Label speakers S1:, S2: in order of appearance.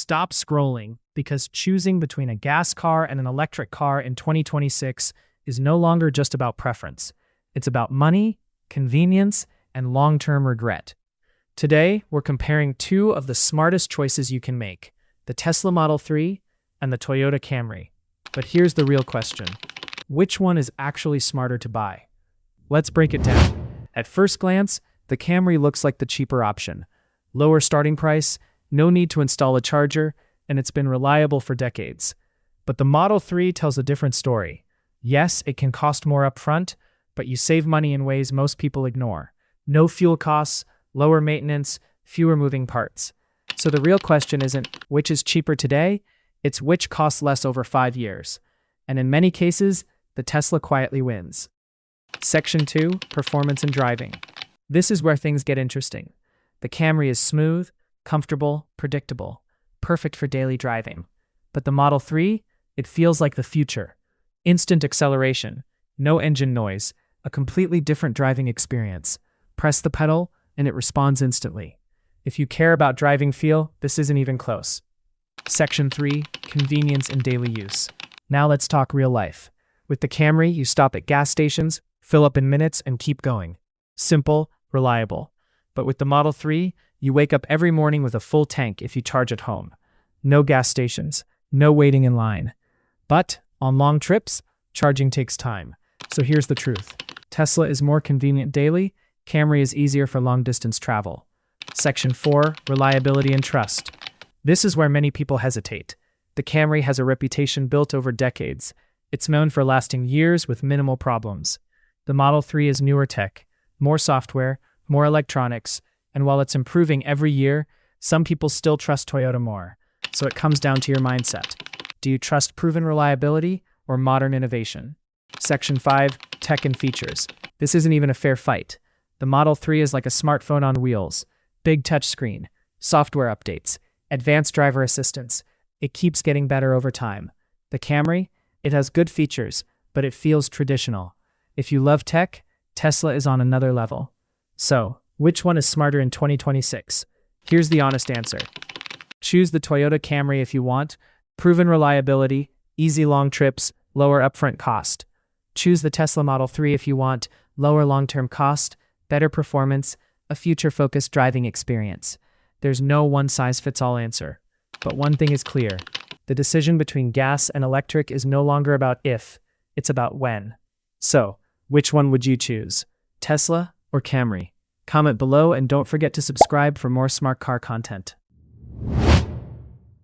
S1: Stop scrolling, because choosing between a gas car and an electric car in 2026 is no longer just about preference. It's about money, convenience, and long-term regret. Today, we're comparing two of the smartest choices you can make, the Tesla Model 3 and the Toyota Camry. But here's the real question. Which one is actually smarter to buy? Let's break it down. At first glance, the Camry looks like the cheaper option. Lower starting price, no need to install a charger, and it's been reliable for decades. But the Model 3 tells a different story. Yes, it can cost more upfront, but you save money in ways most people ignore. No fuel costs, lower maintenance, fewer moving parts. So the real question isn't which is cheaper today, it's which costs less over 5 years. And in many cases, the Tesla quietly wins. Section 2, Performance and Driving. This is where things get interesting. The Camry is smooth, comfortable, predictable, perfect for daily driving. But the Model 3, it feels like the future. Instant acceleration, no engine noise, a completely different driving experience. Press the pedal, and it responds instantly. If you care about driving feel, this isn't even close. Section 3, Convenience and Daily Use. Now let's talk real life. With the Camry, you stop at gas stations, fill up in minutes, and keep going. Simple, reliable. But with the Model 3, you wake up every morning with a full tank if you charge at home. No gas stations, no waiting in line. But on long trips, charging takes time. So here's the truth. Tesla is more convenient daily, Camry is easier for long-distance travel. Section 4, Reliability and Trust. This is where many people hesitate. The Camry has a reputation built over decades. It's known for lasting years with minimal problems. The Model 3 is newer tech, more software, more electronics, and while it's improving every year, some people still trust Toyota more. So it comes down to your mindset. Do you trust proven reliability or modern innovation? Section 5, Tech and Features. This isn't even a fair fight. The Model 3 is like a smartphone on wheels. Big touchscreen, software updates, advanced driver assistance. It keeps getting better over time. The Camry, it has good features, but it feels traditional. If you love tech, Tesla is on another level. So, which one is smarter in 2026? Here's the honest answer. Choose the Toyota Camry if you want proven reliability, easy long trips, lower upfront cost. Choose the Tesla Model 3 if you want lower long-term cost, better performance, a future-focused driving experience. There's no one-size-fits-all answer. But one thing is clear. The decision between gas and electric is no longer about if, it's about when. So, which one would you choose? Tesla or Camry? Comment below and don't forget to subscribe for more smart car content.